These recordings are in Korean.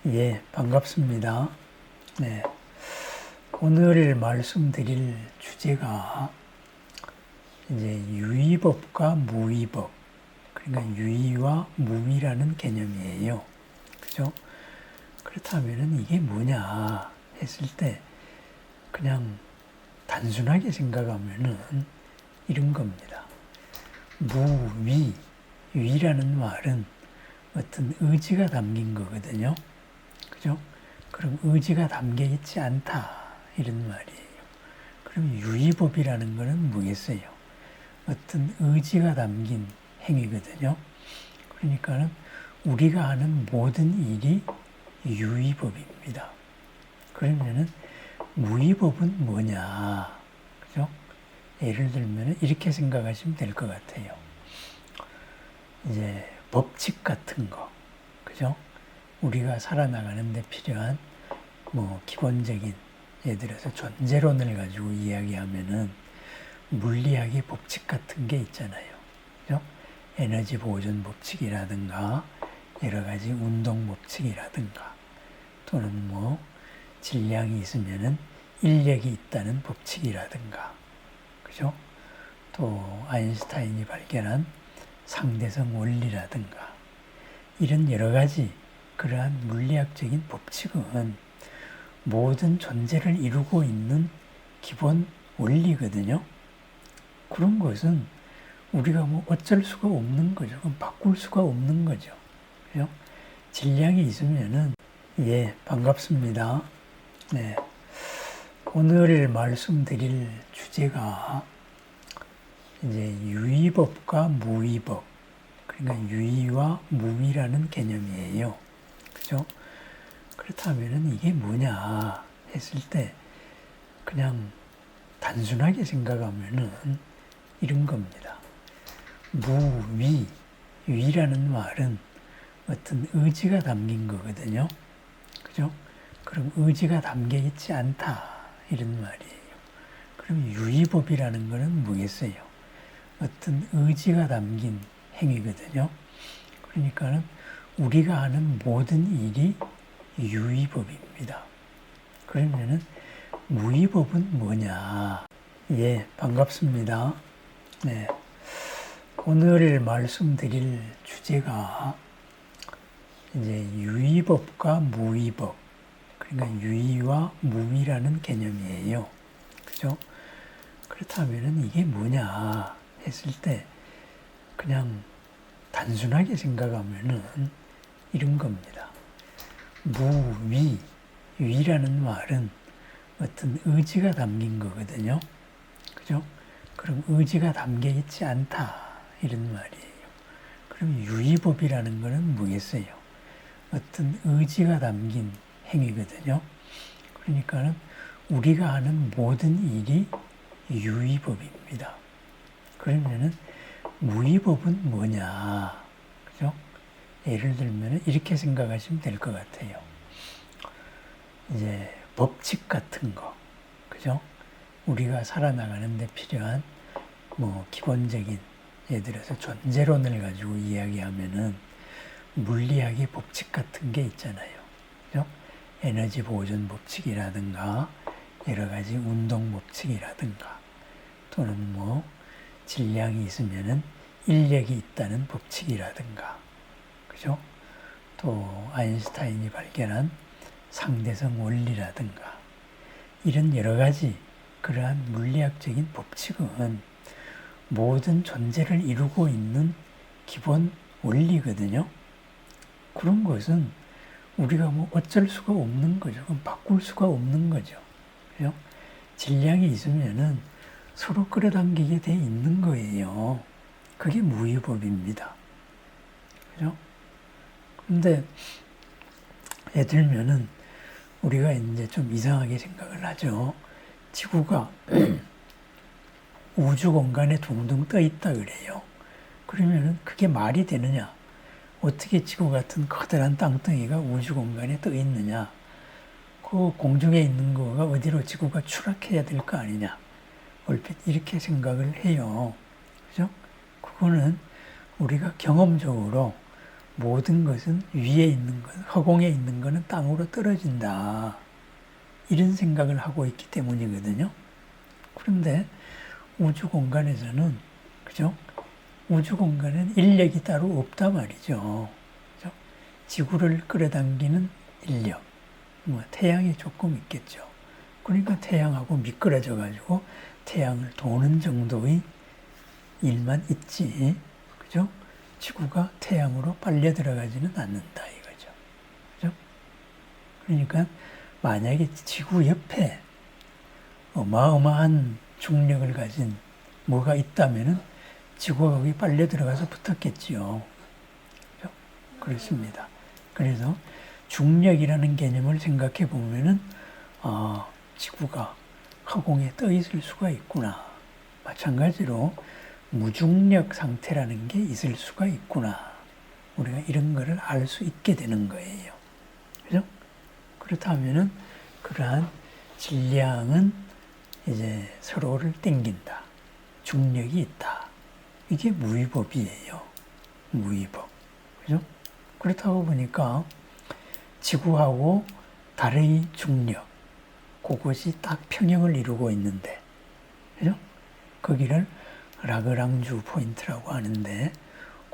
예, 반갑습니다. 네, 오늘 말씀드릴 주제가 이제 유의법과 무의법, 그러니까 유의와 무의라는 개념이에요. 그죠? 그렇다면은 이게 뭐냐 했을 때 그냥 단순하게 생각하면은 이런 겁니다. 무의, 위라는 말은 어떤 의지가 담긴 거거든요. 그죠? 그럼 의지가 담겨 있지 않다 이런 말이에요. 그럼 유의법이라는 것은 뭐겠어요? 어떤 의지가 담긴 행위거든요. 그러니까는 우리가 하는 모든 일이 유의법입니다. 그러면은 무의법은 뭐냐? 그죠? 예를 들면 이렇게 생각하시면 될 것 같아요. 이제 법칙 같은 거, 그죠? 우리가 살아나가는 데 필요한 기본적인, 예를 들어서 존재론을 가지고 이야기하면은 물리학의 법칙 같은 게 있잖아요. 그죠? 에너지 보존 법칙이라든가 여러 가지 운동 법칙이라든가 또는 질량이 있으면은 인력이 있다는 법칙이라든가, 그죠? 또 아인슈타인이 발견한 상대성 원리라든가 이런 여러 가지 그러한 물리학적인 법칙은 모든 존재를 이루고 있는 기본 원리거든요. 그런 것은 우리가 어쩔 수가 없는 거죠. 그럼 바꿀 수가 없는 거죠. 그죠? 질량이 있으면은, 예, 반갑습니다. 네. 오늘 말씀드릴 주제가 이제 유의법과 무의법, 그러니까 유의와 무의라는 개념이에요. 그죠? 그렇다면은 이게 뭐냐 했을 때 그냥 단순하게 생각하면은 이런 겁니다. 무의, 위라는 말은 어떤 의지가 담긴 거거든요. 그죠? 그럼 의지가 담겨 있지 않다 이런 말이에요. 그럼 유의법이라는 것은 뭐겠어요? 어떤 의지가 담긴 행위거든요. 그러니까는 우리가 하는 모든 일이 유의법입니다. 그러면은 무의법은 뭐냐? 예, 반갑습니다. 네, 오늘 말씀드릴 주제가 이제 유의법과 무의법, 그러니까 유의와 무의라는 개념이에요. 그죠? 그렇다면은 이게 뭐냐 했을 때 그냥 단순하게 생각하면은 이런 겁니다. 무의, 위라는 말은 어떤 의지가 담긴 거거든요. 그죠? 그럼 의지가 담겨 있지 않다 이런 말이에요. 그럼 유의법이라는 것은 뭐겠어요? 어떤 의지가 담긴 행위거든요. 그러니까는 우리가 하는 모든 일이 유의법입니다. 그러면은 무의법은 뭐냐? 그죠? 예를 들면 이렇게 생각하시면 될 것 같아요. 이제 법칙 같은 거, 그죠? 우리가 살아나가는 데 필요한 기본적인, 예를 들어서 존재론을 가지고 이야기하면은 물리학의 법칙 같은 게 있잖아요. 그죠? 에너지 보존 법칙이라든가 여러 가지 운동 법칙이라든가 또는 질량이 있으면은 인력이 있다는 법칙이라든가, 그죠? 또 아인슈타인이 발견한 상대성 원리라든가 이런 여러 가지 그러한 물리학적인 법칙은 모든 존재를 이루고 있는 기본 원리거든요. 그런 것은 우리가 어쩔 수가 없는 거죠. 그럼 바꿀 수가 없는 거죠. 그죠? 질량이 있으면은 서로 끌어당기게 돼 있는 거예요. 그게 무의법입니다. 그죠? 근데 예를 들면은 우리가 이제 좀 이상하게 생각을 하죠. 지구가 우주 공간에 둥둥 떠 있다 그래요. 그러면은 그게 말이 되느냐? 어떻게 지구 같은 커다란 땅덩이가 우주 공간에 떠 있느냐? 그 공중에 있는 거가 어디로 지구가 추락해야 될 거 아니냐? 얼핏 이렇게 생각을 해요. 그죠? 그거는 우리가 경험적으로 모든 것은 위에 있는 것, 허공에 있는 것은 땅으로 떨어진다. 이런 생각을 하고 있기 때문이거든요. 그런데 우주 공간에서는, 그죠? 우주 공간에는 인력이 따로 없단 말이죠. 그죠? 지구를 끌어당기는 인력, 뭐 태양이 조금 있겠죠. 그러니까 태양하고 미끄러져 가지고 태양을 도는 정도의 일만 있지, 그죠? 지구가 태양으로 빨려 들어가지는 않는다 이거죠. 그죠? 그러니까 만약에 지구 옆에 어마어마한 중력을 가진 뭐가 있다면은 지구가 거기 빨려 들어가서 붙었겠지요. 그죠? 그렇습니다. 그래서 중력이라는 개념을 생각해 보면은 지구가 허공에 떠 있을 수가 있구나. 마찬가지로 무중력 상태라는 게 있을 수가 있구나. 우리가 이런 거를 알 수 있게 되는 거예요. 그죠? 그렇다면은 그러한 질량은 이제 서로를 땡긴다. 중력이 있다. 이게 무위법이에요. 무위법. 그죠? 그렇다고 보니까 지구하고 달의 중력, 그것이 딱 평형을 이루고 있는데, 그죠? 거기를 라그랑주 포인트라고 하는데,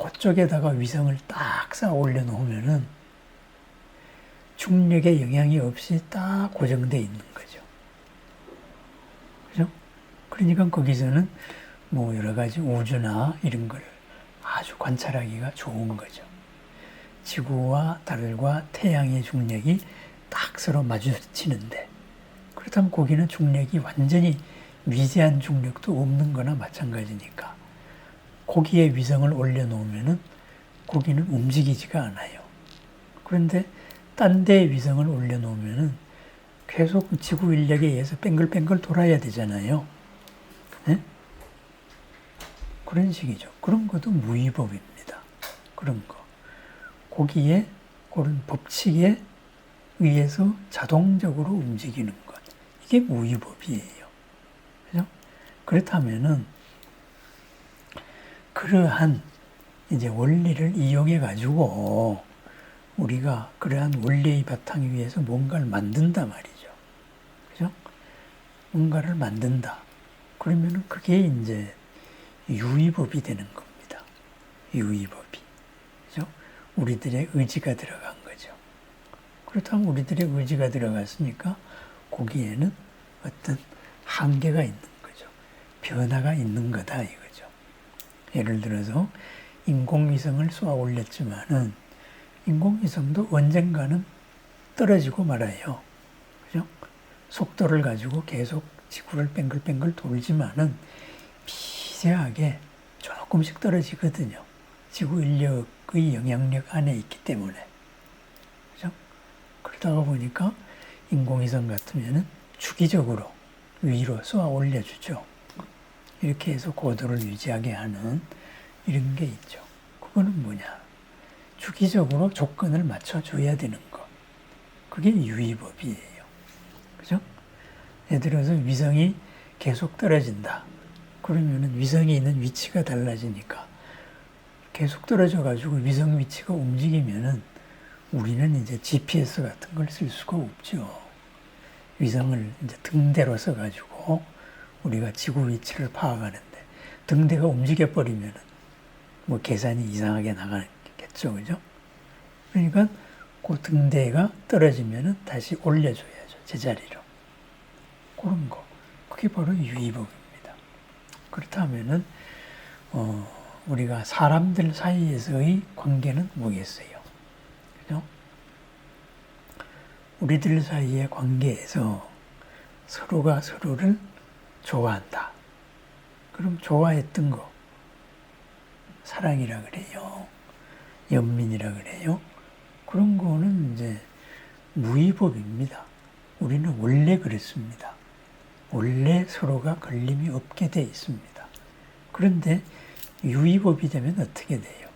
그쪽에다가 위성을 딱 쌓아 올려놓으면은 중력의 영향이 없이 딱 고정되어 있는 거죠. 그죠? 그러니까 거기서는 뭐 여러 가지 우주나 이런 걸 아주 관찰하기가 좋은 거죠. 지구와 달과 태양의 중력이 딱 서로 마주치는데, 그렇다면 거기는 중력이 완전히 미세한 중력도 없는 거나 마찬가지니까 거기에 위성을 올려놓으면은 거기는 움직이지가 않아요. 그런데 딴 데에 위성을 올려놓으면은 계속 지구 인력에 의해서 뱅글뱅글 돌아야 되잖아요. 네? 그런 식이죠. 그런 것도 무위법입니다. 그런 거. 거기에 그런 법칙에 의해서 자동적으로 움직이는 것. 이게 무위법이에요. 그죠? 그렇다면은 그러한 이제 원리를 이용해 가지고 우리가 그러한 원리의 바탕 위에서 뭔가를 만든다 말이죠. 그죠? 뭔가를 만든다. 그러면은 그게 이제 유의법이 되는 겁니다. 유의법이. 그죠? 우리들의 의지가 들어간 거죠. 그렇다면 우리들의 의지가 들어갔으니까 거기에는 어떤 한계가 있는 거죠. 변화가 있는 거다 이거죠. 예를 들어서 인공위성을 쏘아 올렸지만은 인공위성도 언젠가는 떨어지고 말아요. 그죠? 속도를 가지고 계속 지구를 뱅글뱅글 돌지만은 미세하게 조금씩 떨어지거든요. 지구 인력의 영향력 안에 있기 때문에. 그죠? 그러다가 보니까 인공위성 같으면은 주기적으로 위로 쏘아 올려주죠. 이렇게 해서 고도를 유지하게 하는 이런 게 있죠. 그거는 뭐냐? 주기적으로 조건을 맞춰줘야 되는 것. 그게 유의법이에요. 그죠? 예를 들어서 위성이 계속 떨어진다. 그러면은 위성이 있는 위치가 달라지니까 계속 떨어져가지고 위성 위치가 움직이면은 우리는 이제 GPS 같은 걸 쓸 수가 없죠. 위성을 이제 등대로 써가지고 우리가 지구 위치를 파악하는데 등대가 움직여버리면은 뭐 계산이 이상하게 나가겠죠. 그죠? 그러니까 그 등대가 떨어지면은 다시 올려줘야죠. 제자리로. 그런 거. 그게 바로 유의법입니다. 그렇다면은, 우리가 사람들 사이에서의 관계는 뭐겠어요? 그죠? 우리들 사이의 관계에서 서로가 서로를 좋아한다. 그럼 좋아했던 거, 사랑이라 그래요. 연민이라 그래요. 그런 거는 이제 무위법입니다. 우리는 원래 그랬습니다. 원래 서로가 걸림이 없게 돼 있습니다. 그런데 유위법이 되면 어떻게 돼요?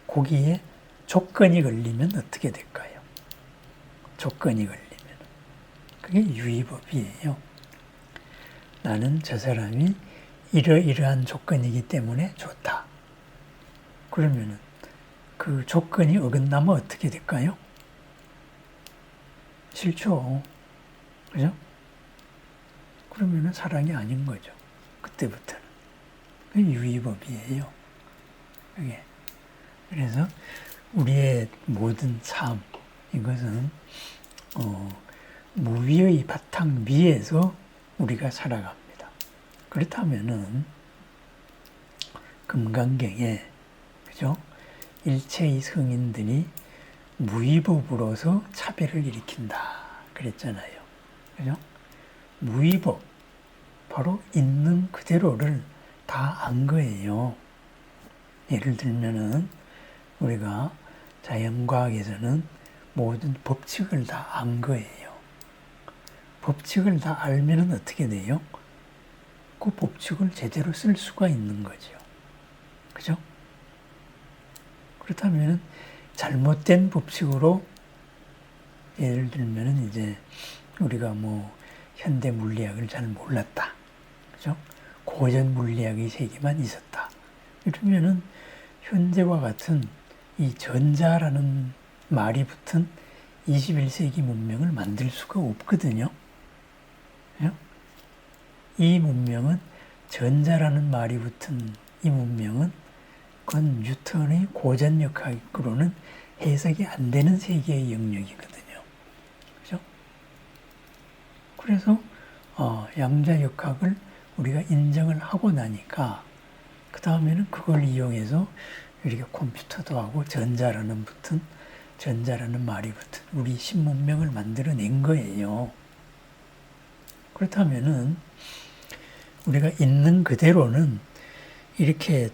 거기에 조건이 걸리면 어떻게 될까요? 조건이 걸리면. 그게 유위법이에요. 나는 저 사람이 이러이러한 조건이기 때문에 좋다. 그러면은 그 조건이 어긋나면 어떻게 될까요? 싫죠. 그죠? 그러면은 사랑이 아닌 거죠. 그때부터는. 그게 유의법이에요. 그게. 그래서 우리의 모든 삶, 이것은 무위의 바탕 위에서 우리가 살아갑니다. 그렇다면은 금강경에, 그죠? 일체의 성인들이 무위법으로서 차별을 일으킨다 그랬잖아요. 그죠? 무위법, 바로 있는 그대로를 다 안 거예요. 예를 들면은 우리가 자연과학에서는 모든 법칙을 다 안 거예요. 법칙을 다 알면은 어떻게 돼요? 그 법칙을 제대로 쓸 수가 있는 거죠. 그죠? 그렇다면 잘못된 법칙으로 예를 들면은 이제 우리가 뭐 현대 물리학을 잘 몰랐다. 그죠? 고전 물리학의 세계만 있었다. 이러면은 현재와 같은 이 전자라는 말이 붙은 21세기 문명을 만들 수가 없거든요. 그죠? 이 문명은 전자라는 말이 붙은 이 문명은 그건 뉴턴의 고전역학으로는 해석이 안 되는 세계의 영역이거든요. 그죠? 그래서 양자역학을 우리가 인정을 하고 나니까 그 다음에는 그걸 이용해서 이렇게 컴퓨터도 하고 전자라는 말이 붙은 우리 신문명을 만들어낸 거예요. 그렇다면은 우리가 있는 그대로는 이렇게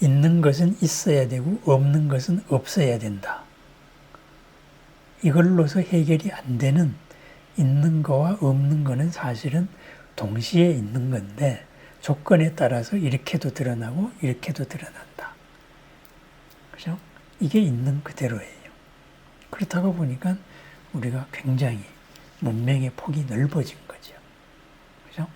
있는 것은 있어야 되고 없는 것은 없어야 된다. 이걸로서 해결이 안 되는 있는 거와 없는 거는 사실은 동시에 있는 건데 조건에 따라서 이렇게도 드러나고 이렇게도 드러난다. 그죠? 이게 있는 그대로예요. 그렇다고 보니까 우리가 굉장히 문명의 폭이 넓어진 거죠. 그죠?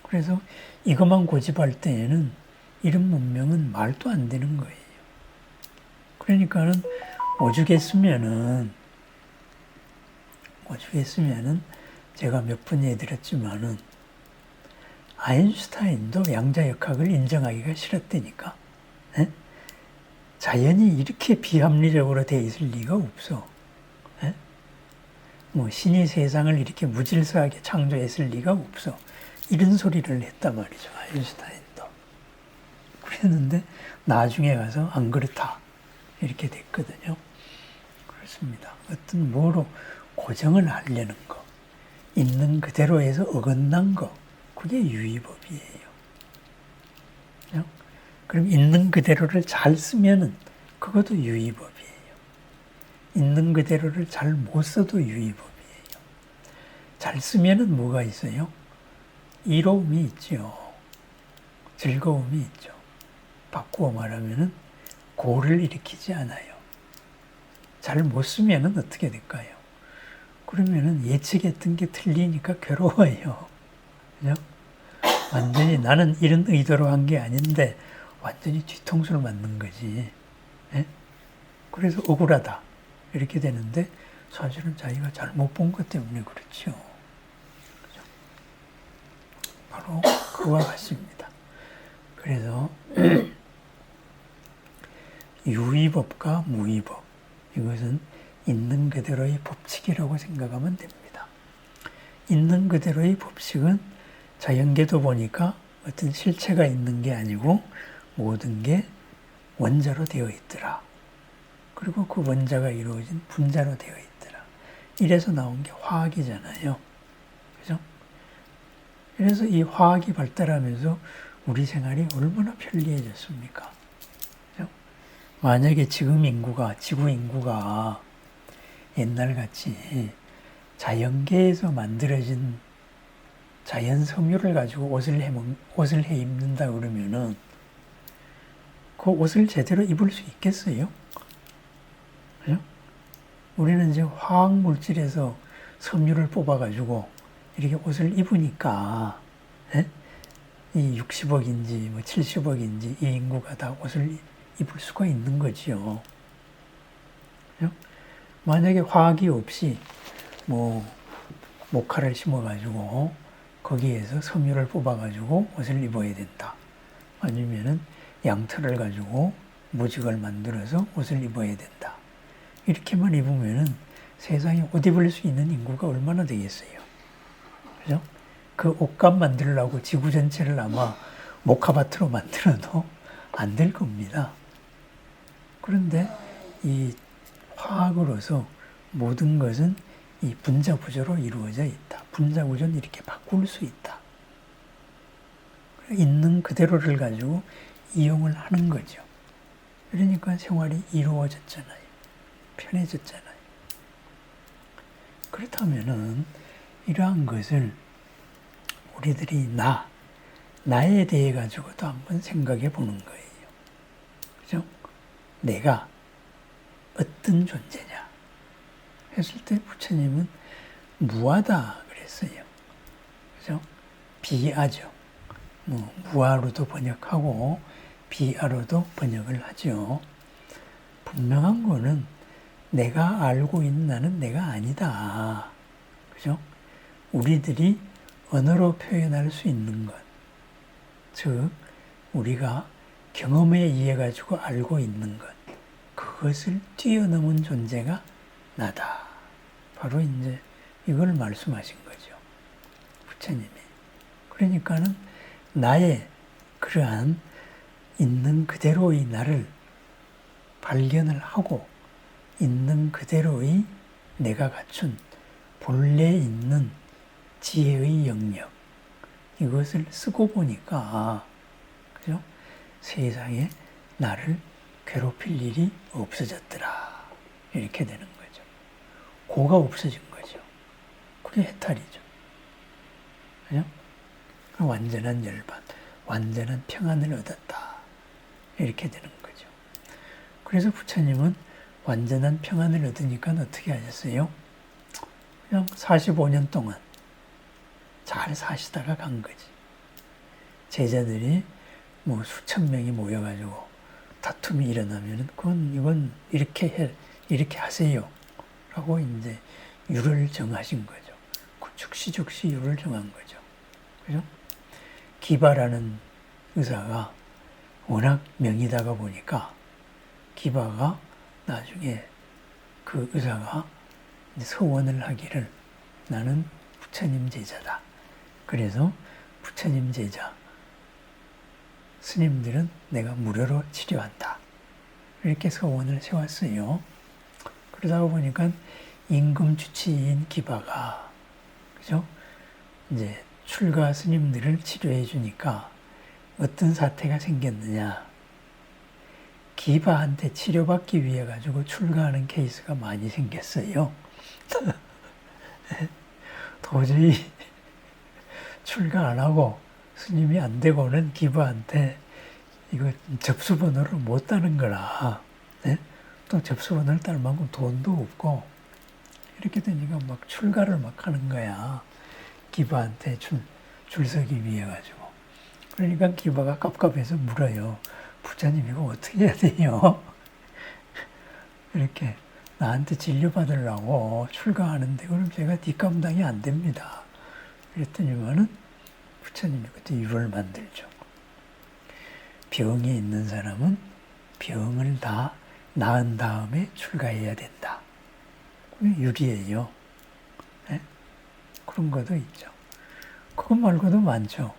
그래서 이것만 고집할 때에는 이런 문명은 말도 안 되는 거예요. 그러니까는 오죽했으면은 제가 몇 번 얘기드렸지만은 아인슈타인도 양자역학을 인정하기가 싫었다니까. 에? 자연이 이렇게 비합리적으로 돼 있을 리가 없어. 에? 뭐 신이 세상을 이렇게 무질서하게 창조했을 리가 없어. 이런 소리를 했단 말이죠. 아인슈타인도. 그랬는데 나중에 가서 안 그렇다. 이렇게 됐거든요. 그렇습니다. 어떤 뭐로 고정을 하려는 거, 있는 그대로에서 어긋난 거, 그게 유의법이에요. 그죠? 그럼 있는 그대로를 잘 쓰면은 그것도 유의법이에요. 있는 그대로를 잘 못 써도 유의법이에요. 잘 쓰면은 뭐가 있어요? 이로움이 있죠. 즐거움이 있죠. 바꾸어 말하면은 고를 일으키지 않아요. 잘 못 쓰면은 어떻게 될까요? 그러면은 예측했던 게 틀리니까 괴로워요. 그죠? 완전히 나는 이런 의도로 한 게 아닌데 완전히 뒤통수를 맞는 거지. 예? 그래서 억울하다. 이렇게 되는데 사실은 자기가 잘못 본 것 때문에 그렇죠. 그죠? 바로 그와 같습니다. 그래서 유의법과 무의법, 이것은 있는 그대로의 법칙이라고 생각하면 됩니다. 있는 그대로의 법칙은 자연계도 보니까 어떤 실체가 있는 게 아니고 모든 게 원자로 되어 있더라. 그리고 그 원자가 이루어진 분자로 되어 있더라. 이래서 나온 게 화학이잖아요. 그죠? 그래서 이 화학이 발달하면서 우리 생활이 얼마나 편리해졌습니까? 그죠? 만약에 지금 지구 인구가 옛날같이 자연계에서 만들어진 자연 섬유를 가지고 옷을 해 입는다 그러면은 그 옷을 제대로 입을 수 있겠어요? 그죠? 우리는 이제 화학 물질에서 섬유를 뽑아가지고 이렇게 옷을 입으니까, 이 60억인지 뭐 70억인지 이 인구가 다 옷을 입을 수가 있는 거지요. 그죠? 만약에 화학이 없이 뭐 모카를 심어가지고 거기에서 섬유를 뽑아가지고 옷을 입어야 된다. 아니면은 양털을 가지고 무직을 만들어서 옷을 입어야 된다. 이렇게만 입으면은 세상에 옷 입을 수 있는 인구가 얼마나 되겠어요. 그죠? 그 옷감 만들려고 지구 전체를 아마 모카밭으로 만들어도 안 될 겁니다. 그런데 이 화학으로서 모든 것은 이 분자 구조로 이루어져 있다. 분자 구조는 이렇게 바꿀 수 있다. 있는 그대로를 가지고 이용을 하는 거죠. 그러니까 생활이 이루어졌잖아요. 편해졌잖아요. 그렇다면은 이러한 것을 우리들이 나에 대해 가지고도 한번 생각해 보는 거예요. 그죠? 내가 어떤 존재냐 했을 때 부처님은 무하다 그랬어요. 그죠? 비아죠. 무아로도 번역하고 비아로도 번역을 하죠. 분명한 거는 내가 알고 있는 나는 내가 아니다. 그죠? 우리들이 언어로 표현할 수 있는 것, 즉 우리가 경험에 의해 가지고 알고 있는 것, 그것을 뛰어넘은 존재가 나다. 바로 이제 이걸 말씀하신 거죠. 부처님이. 그러니까는 나의 그러한 있는 그대로의 나를 발견을 하고 있는 그대로의 내가 갖춘 본래 있는 지혜의 영역, 이것을 쓰고 보니까 그죠? 세상에 나를 괴롭힐 일이 없어졌더라. 이렇게 되는 거죠. 고가 없어진 거죠. 그게 해탈이죠. 그죠? 완전한 열반, 완전한 평안을 얻었다. 이렇게 되는 거죠. 그래서 부처님은 완전한 평안을 얻으니까 어떻게 하셨어요? 그냥 45년 동안 잘 사시다가 간 거지. 제자들이 뭐 수천 명이 모여가지고 다툼이 일어나면은 이건 이렇게 하세요. 라고 이제 율을 정하신 거죠. 즉시 율을 정한 거죠. 그죠? 기바라는 의사가 워낙 명의다가 보니까 기바가 나중에 그 의사가 서원을 하기를 나는 부처님 제자다. 그래서 부처님 제자 스님들은 내가 무료로 치료한다. 이렇게 서원을 세웠어요. 그러다 보니까 임금 주치인 기바가 그죠? 이제 출가 스님들을 치료해 주니까 어떤 사태가 생겼느냐? 기바한테 치료받기 위해 가지고 출가하는 케이스가 많이 생겼어요. 도저히 출가 안 하고 스님이 안 되고는 기바한테 이거 접수번호를 못 따는 거라. 네? 또 접수번호를 딸 만큼 돈도 없고 이렇게 되니까 막 출가를 막 하는 거야. 기바한테 줄 서기 위해 가지고. 그러니까 기바가 갑갑해서 물어요. 부처님 이거 어떻게 해야 돼요? 이렇게 나한테 진료받으려고 출가하는데 그럼 제가 뒷감당이 안 됩니다. 그랬더니만은 부처님이 그때 율을 만들죠. 병이 있는 사람은 병을 다 나은 다음에 출가해야 된다. 율이에요. 네? 그런 것도 있죠. 그것 말고도 많죠.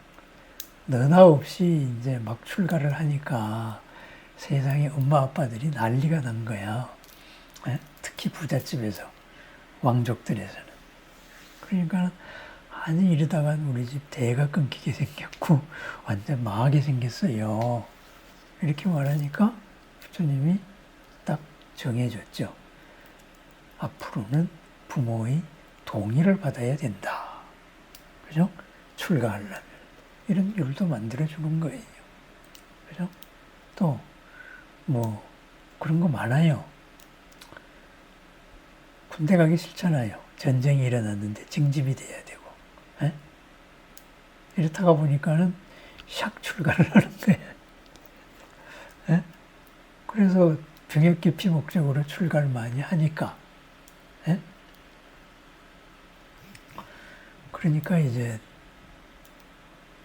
너나 없이 이제 막 출가를 하니까 세상에 엄마 아빠들이 난리가 난 거야. 네? 특히 부잣집에서, 왕족들에서는. 그러니까 아니 이러다가 우리 집 대가 끊기게 생겼고 완전 망하게 생겼어요. 이렇게 말하니까 부처님이 딱 정해줬죠. 앞으로는 부모의 동의를 받아야 된다. 그죠? 출가하려면. 이런 율도 만들어주는 거예요. 그죠? 또, 그런 거 많아요. 군대 가기 싫잖아요. 전쟁이 일어났는데 징집이 돼야 되고. 에? 이렇다가 보니까는 샥 출가를 하는 거예요. 에? 그래서 병역 기피 목적으로 출가를 많이 하니까. 예? 그러니까 이제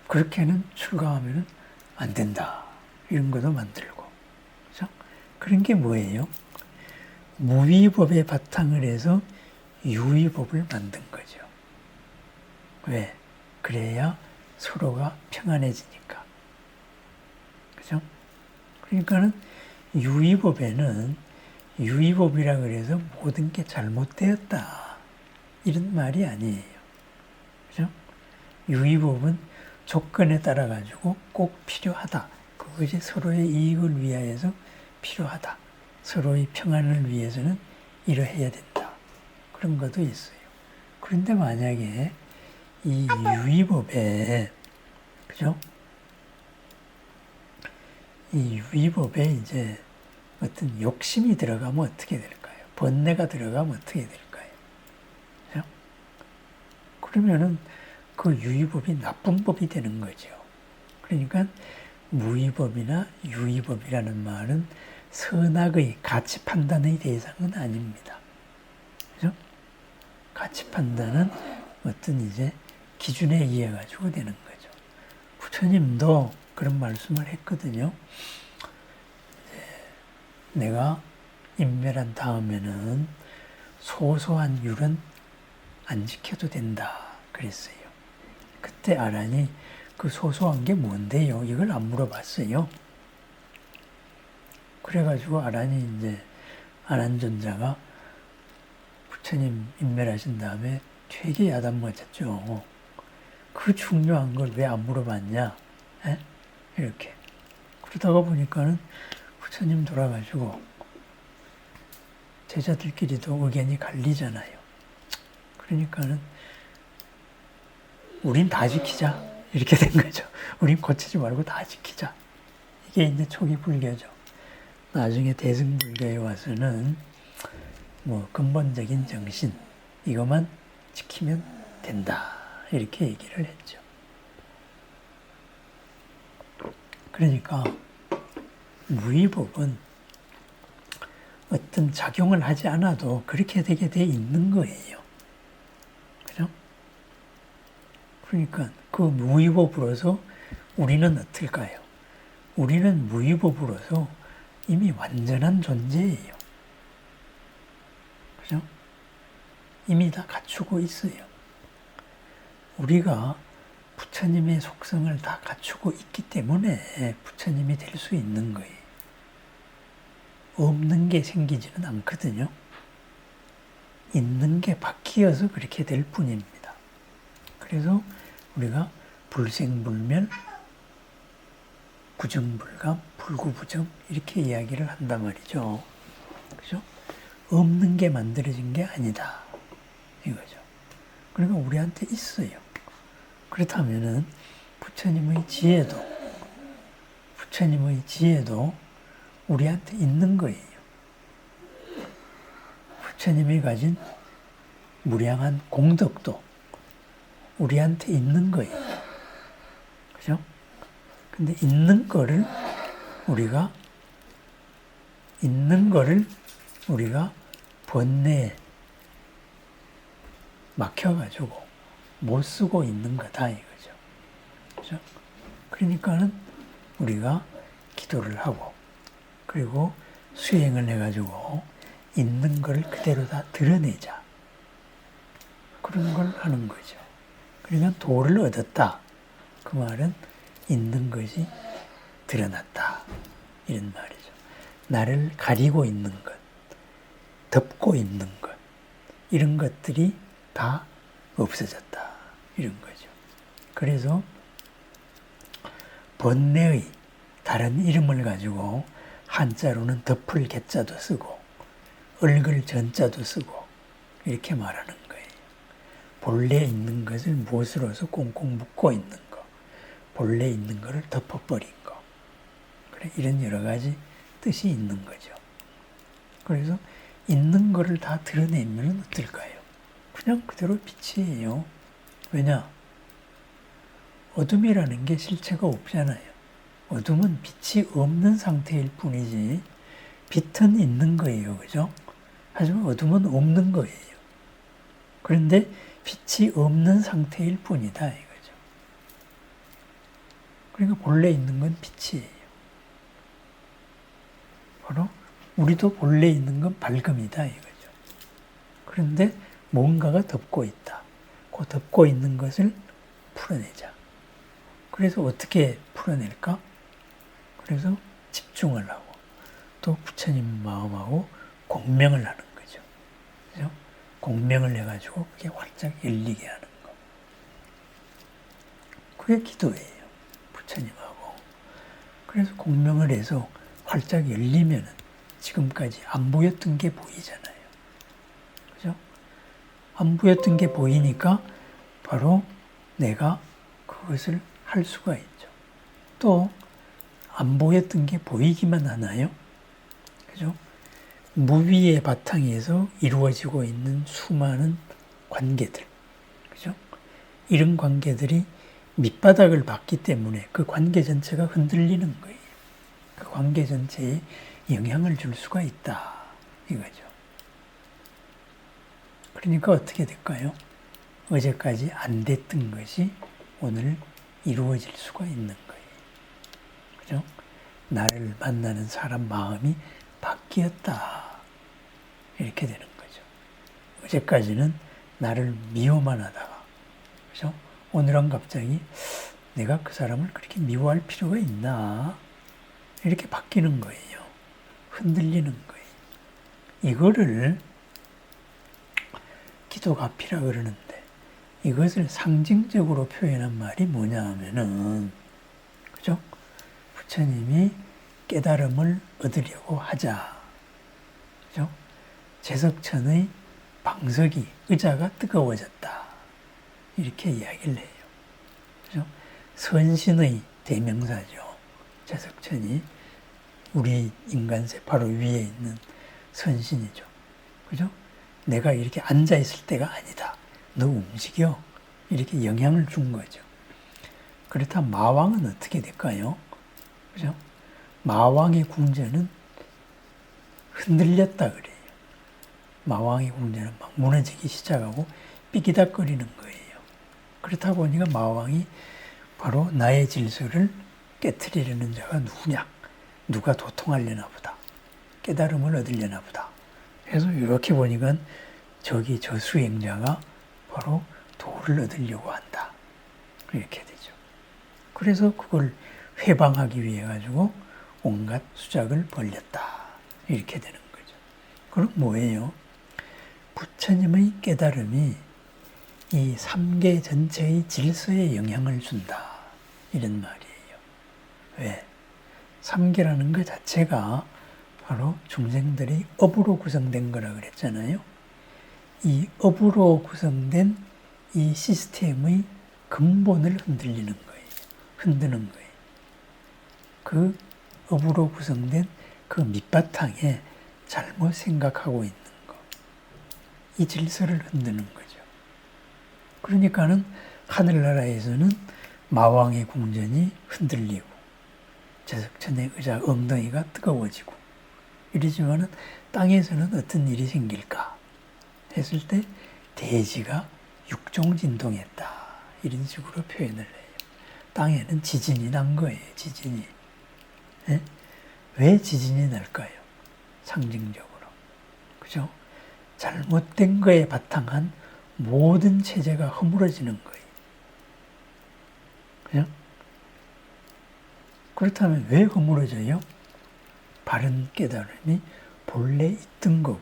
그렇게는 출가하면은 안 된다. 이런 것도 만들고. 그죠? 그런 게 뭐예요? 무위법에 바탕을 해서 유위법을 만든 거죠. 왜? 그래야 서로가 평안해지니까. 그죠? 그러니까는 유위법에는 유위법이라 그래서 모든 게 잘못되었다. 이런 말이 아니에요. 그죠? 유위법은 조건에 따라 가지고 꼭 필요하다. 그것이 서로의 이익을 위하여서 필요하다. 서로의 평안을 위해서는 이러해야 된다. 그런 것도 있어요. 그런데 만약에 이 유위법에, 그죠? 이 유위법에 이제 어떤 욕심이 들어가면 어떻게 될까요? 번뇌가 들어가면 어떻게 될까요? 그죠? 그러면은 그 유위법이 나쁜 법이 되는 거죠. 그러니까 무위법이나 유위법이라는 말은 선악의 가치 판단의 대상은 아닙니다. 그죠? 가치 판단은 어떤 이제 기준에 의해 가지고 되는 거죠. 부처님도 그런 말씀을 했거든요. 내가 인멸한 다음에는 소소한 율은 안 지켜도 된다 그랬어요. 그때 아란이 그 소소한 게 뭔데요? 이걸 안 물어봤어요. 그래가지고 아란이 이제 아란존자가 부처님 인멸하신 다음에 되게 야단 맞았죠. 그 중요한 걸 왜 안 물어봤냐? 에? 이렇게. 그러다가 보니까는 부처님 돌아가시고 제자들끼리도 의견이 갈리잖아요. 그러니까는 우린 다 지키자. 이렇게 된 거죠. 우린 고치지 말고 다 지키자. 이게 이제 초기 불교죠. 나중에 대승불교에 와서는 뭐 근본적인 정신 이것만 지키면 된다. 이렇게 얘기를 했죠. 그러니까 무위법은 어떤 작용을 하지 않아도 그렇게 되게 돼 있는 거예요. 그죠? 그러니까 그 무위법으로서 우리는 어떨까요? 우리는 무위법으로서 이미 완전한 존재예요. 그죠? 이미 다 갖추고 있어요. 우리가 부처님의 속성을 다 갖추고 있기 때문에 부처님이 될 수 있는 거예요. 없는 게 생기지는 않거든요. 있는 게 바뀌어서 그렇게 될 뿐입니다. 그래서 우리가 불생불멸, 부정불감, 불구부정 이렇게 이야기를 한단 말이죠. 그죠? 없는 게 만들어진 게 아니다. 이거죠. 그러니까 우리한테 있어요. 그렇다면은 부처님의 지혜도 우리한테 있는 거예요. 부처님이 가진 무량한 공덕도 우리한테 있는 거예요. 그죠? 근데 있는 거를 우리가 번뇌에 막혀가지고 못 쓰고 있는 거다 이거죠. 그죠? 그러니까는 우리가 기도를 하고 그리고 수행을 해가지고 있는 걸 그대로 다 드러내자. 그런 걸 하는 거죠. 그러니까 도를 얻었다. 그 말은 있는 것이 드러났다. 이런 말이죠. 나를 가리고 있는 것, 덮고 있는 것, 이런 것들이 다 없어졌다. 이런 거죠. 그래서 번뇌의 다른 이름을 가지고 한자로는 덮을 개자도 쓰고 얽을 전자도 쓰고 이렇게 말하는 거예요. 본래 있는 것을 무엇으로서 꽁꽁 묶고 있는 거, 본래 있는 것을 덮어버린 거. 그래, 이런 여러 가지 뜻이 있는 거죠. 그래서 있는 거를 다 드러내면 어떨까요? 그냥 그대로 빛이에요. 왜냐? 어둠이라는 게 실체가 없잖아요. 어둠은 빛이 없는 상태일 뿐이지 빛은 있는 거예요. 그죠? 하지만 어둠은 없는 거예요. 그런데 빛이 없는 상태일 뿐이다. 이거죠. 그러니까 본래 있는 건 빛이에요. 바로 우리도 본래 있는 건 밝음이다. 이거죠. 그런데 뭔가가 덮고 있다. 그 덮고 있는 것을 풀어내자. 그래서 어떻게 풀어낼까? 그래서 집중을 하고 또 부처님 마음하고 공명을 하는 거죠. 그죠? 공명을 해가지고 그게 활짝 열리게 하는 거. 그게 기도예요. 부처님하고. 그래서 공명을 해서 활짝 열리면은 지금까지 안 보였던 게 보이잖아요. 그죠? 안 보였던 게 보이니까 바로 내가 그것을 할 수가 있죠. 또 안 보였던 게 보이기만 하나요? 그죠? 무위의 바탕에서 이루어지고 있는 수많은 관계들, 그죠? 이런 관계들이 밑바닥을 봤기 때문에 그 관계 전체가 흔들리는 거예요. 그 관계 전체에 영향을 줄 수가 있다. 이거죠. 그러니까 어떻게 될까요? 어제까지 안 됐던 것이 오늘 이루어질 수가 있는 거예요. 그죠? 나를 만나는 사람 마음이 바뀌었다. 이렇게 되는 거죠. 어제까지는 나를 미워만 하다가, 그죠? 오늘은 갑자기 내가 그 사람을 그렇게 미워할 필요가 있나? 이렇게 바뀌는 거예요. 흔들리는 거예요. 이거를 기도가피라 그러는데 이것을 상징적으로 표현한 말이 뭐냐 하면은, 그죠? 부처님이 깨달음을 얻으려고 하자. 그죠? 제석천의 방석이, 의자가 뜨거워졌다. 이렇게 이야기를 해요. 그죠? 선신의 대명사죠. 제석천이 우리 인간세 바로 위에 있는 선신이죠. 그죠? 내가 이렇게 앉아있을 때가 아니다. 너 움직여. 이렇게 영향을 준 거죠. 그렇다면 마왕은 어떻게 될까요? 그죠? 마왕의 궁전은 흔들렸다 그래요. 마왕의 궁전은 막 무너지기 시작하고 삐기닥거리는 거예요. 그렇다 보니까 마왕이 바로 나의 질서를 깨트리려는 자가 누구냐? 누가 도통하려나 보다. 깨달음을 얻으려나 보다. 그래서 이렇게 보니까 저기 저 수행자가 바로 도를 얻으려고 한다. 이렇게 되죠. 그래서 그걸 회방하기 위해 가지고 온갖 수작을 벌였다. 이렇게 되는 거죠. 그럼 뭐예요? 부처님의 깨달음이 이 삼계 전체의 질서에 영향을 준다. 이런 말이에요. 왜? 삼계라는 것 자체가 바로 중생들이 업으로 구성된 거라 그랬잖아요. 이 업으로 구성된 이 시스템의 근본을 흔들리는 거예요. 흔드는 거예요. 그 업으로 구성된 그 밑바탕에 잘못 생각하고 있는 거. 이 질서를 흔드는 거죠. 그러니까는 하늘나라에서는 마왕의 궁전이 흔들리고 제석천의 의자 엉덩이가 뜨거워지고 이러지만은 땅에서는 어떤 일이 생길까 했을 때 대지가 육종진동했다. 이런 식으로 표현을 해요. 땅에는 지진이 난 거예요. 지진이. 네? 왜 지진이 날까요? 상징적으로. 그죠? 잘못된 거에 바탕한 모든 체제가 허물어지는 거예요. 그죠? 그렇다면 왜 허물어져요? 바른 깨달음이 본래 있던 거고,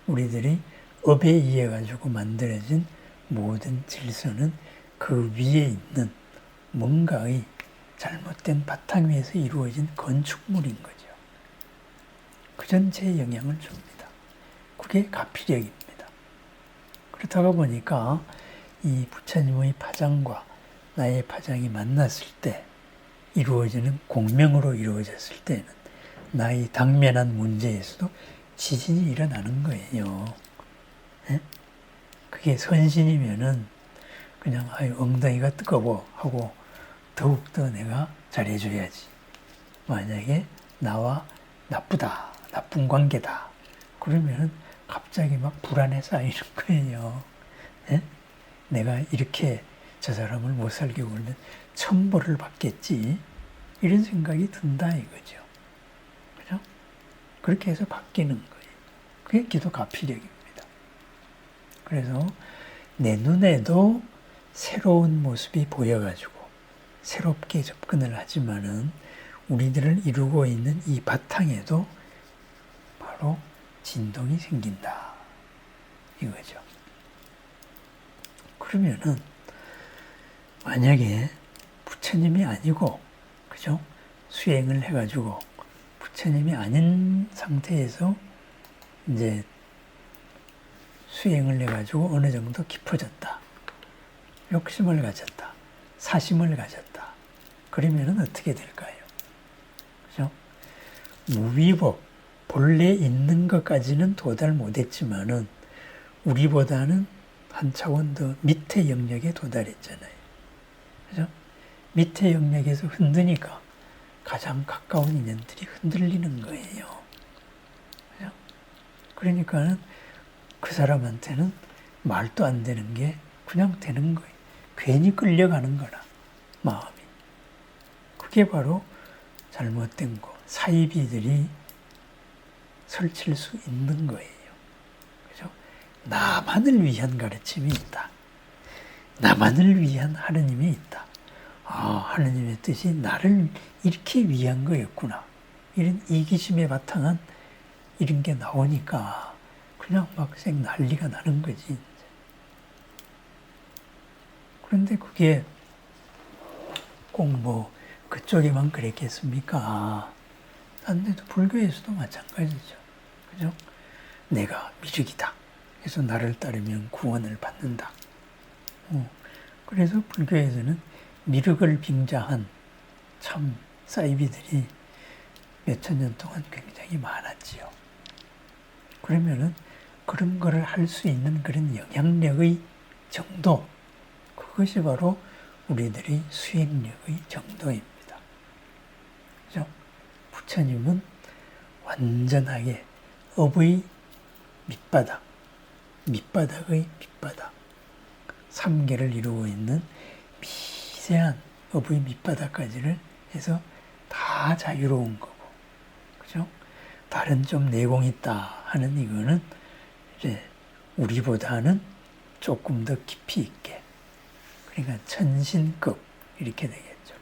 우리들이 업에 의해 가지고 만들어진 모든 질서는 그 위에 있는 뭔가의 잘못된 바탕 위에서 이루어진 건축물인 거죠. 그 전체에 영향을 줍니다. 그게 가피력입니다. 그렇다가 보니까 이 부처님의 파장과 나의 파장이 만났을 때 이루어지는 공명으로 이루어졌을 때는 나의 당면한 문제에서도 지진이 일어나는 거예요. 네? 그게 선신이면은 그냥 아유 엉덩이가 뜨거워 하고 더욱더 내가 잘해줘야지. 만약에 나와 나쁘다, 나쁜 관계다. 그러면 갑자기 막 불안에 쌓이는 거예요. 예? 내가 이렇게 저 사람을 못 살게 굴면 천벌을 받겠지. 이런 생각이 든다 이거죠. 그죠? 그렇게 해서 바뀌는 거예요. 그게 기도 가피력입니다. 그래서 내 눈에도 새로운 모습이 보여가지고 새롭게 접근을 하지만은 우리들을 이루고 있는 이 바탕에도 바로 진동이 생긴다. 이거죠. 그러면은 만약에 부처님이 아니고, 그죠? 수행을 해가지고 부처님이 아닌 상태에서 이제 수행을 해가지고 어느 정도 깊어졌다. 욕심을 가졌다. 사심을 가졌다. 그러면은 어떻게 될까요? 그죠? 무위법, 본래 있는 것까지는 도달 못했지만은 우리보다는 한 차원 더 밑에 영역에 도달했잖아요. 그죠? 밑에 영역에서 흔드니까 가장 가까운 인연들이 흔들리는 거예요. 그죠? 그러니까는 그 사람한테는 말도 안 되는 게 그냥 되는 거예요. 괜히 끌려가는 거라, 마음이. 그게 바로 잘못된 거, 사이비들이 설칠 수 있는 거예요. 그죠? 나만을 위한 가르침이 있다. 나만을 위한 하느님이 있다. 아, 하느님의 뜻이 나를 이렇게 위한 거였구나. 이런 이기심에 바탕한 이런 게 나오니까 그냥 막 생 난리가 나는 거지. 이제. 그런데 그게 꼭 뭐 그쪽에만 그랬겠습니까? 딴 데도 불교에서도 마찬가지죠. 그죠? 내가 미륵이다. 그래서 나를 따르면 구원을 받는다. 그래서 불교에서는 미륵을 빙자한 참 사이비들이 몇천 년 동안 굉장히 많았지요. 그러면은 그런 거를 할 수 있는 그런 영향력의 정도, 그것이 바로 우리들의 수행력의 정도입니다. 그죠? 부처님은 완전하게 업의 밑바닥, 밑바닥의 밑바닥, 삼계를 이루고 있는 미세한 업의 밑바닥까지를 해서 다 자유로운 거고, 그죠? 다른 좀 내공이 있다 하는 이거는 이제 우리보다는 조금 더 깊이 있게, 그러니까 천신급 이렇게 되겠죠.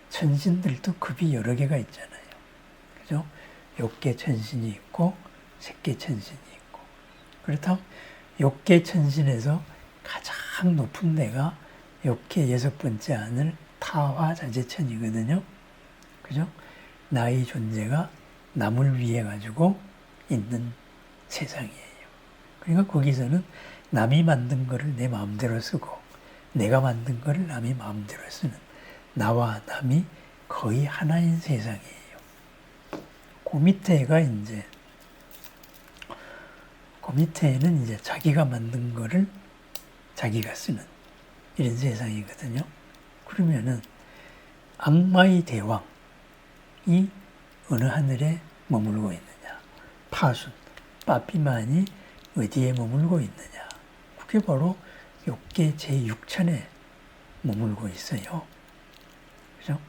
천신들도 급이 여러 개가 있잖아요. 그죠? 욕계 천신이 있고 색계 천신이 있고, 그렇다면 욕계 천신에서 가장 높은 데가 욕계 6번째 하늘 타화자재천이거든요. 그죠? 나의 존재가 남을 위해 가지고 있는 세상이에요. 그러니까 거기서는 남이 만든 거를 내 마음대로 쓰고 내가 만든 거를 남이 마음대로 쓰는, 나와 남이 거의 하나인 세상이에요. 그 밑에가 이제, 그 밑에는 이제 자기가 만든 거를 자기가 쓰는 이런 세상이거든요. 그러면은 악마의 대왕이 어느 하늘에 머물고 있느냐? 파순, 빠삐만이 어디에 머물고 있느냐? 그게 바로 욕계 제6천에 머물고 있어요. 그죠?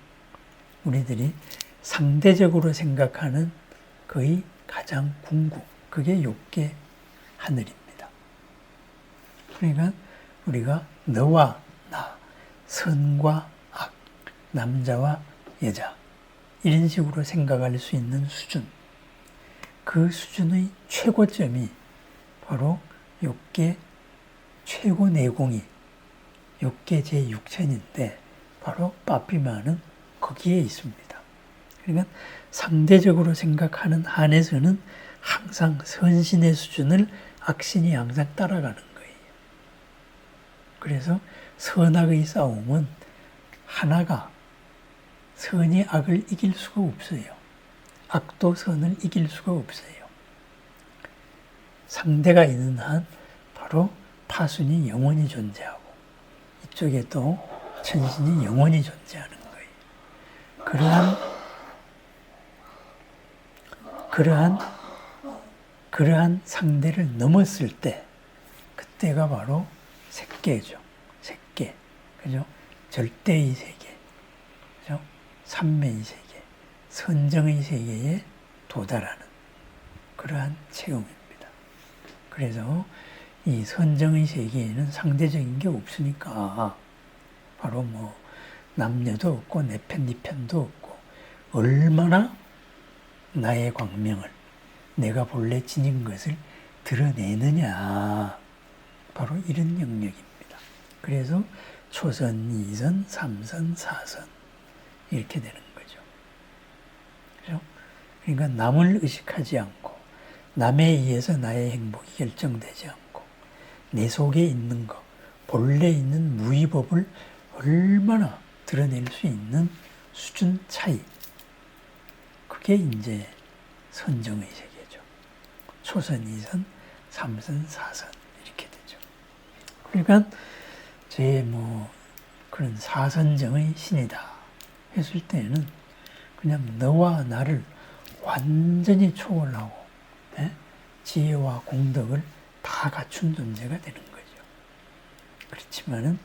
우리들이 상대적으로 생각하는 거의 가장 궁극, 그게 욕계 하늘입니다. 그러니까 우리가 너와 나, 선과 악, 남자와 여자, 이런 식으로 생각할 수 있는 수준, 그 수준의 최고점이 바로 욕계 최고 내공이 욕계 제6천인데 바로 빠삐마는 거기에 있습니다. 그러니까 상대적으로 생각하는 한에서는 항상 선신의 수준을 악신이 항상 따라가는 거예요. 그래서 선악의 싸움은 하나가 선이 악을 이길 수가 없어요. 악도 선을 이길 수가 없어요. 상대가 있는 한 바로 파순이 영원히 존재하고 이쪽에 또 천신이 영원히 존재하는 거예요. 그러한 그러한 상대를 넘었을 때 그때가 바로 색계죠. 색계. 그죠? 절대의 세계. 그죠? 삼매의 세계. 선정의 세계에 도달하는 그러한 체험입니다. 그래서 이 선정의 세계에는 상대적인 게 없으니까 바로 뭐 남녀도 없고 내 편, 네 편도 없고 얼마나 나의 광명을 내가 본래 지닌 것을 드러내느냐 바로 이런 영역입니다. 그래서 초선, 이선, 삼선, 사선 이렇게 되는 거죠. 그죠? 그러니까 남을 의식하지 않고 남에 의해서 나의 행복이 결정되지 않고 내 속에 있는 것, 본래 있는 무위법을 얼마나 드러낼 수 있는 수준 차이. 그게 이제 선정의 세계죠. 초선, 이선, 삼선, 사선 이렇게 되죠. 그러니까 제 뭐 그런 사선정의 신이다 했을 때는 그냥 너와 나를 완전히 초월하고 지혜와 공덕을 다 갖춘 존재가 되는 거죠. 그렇지만은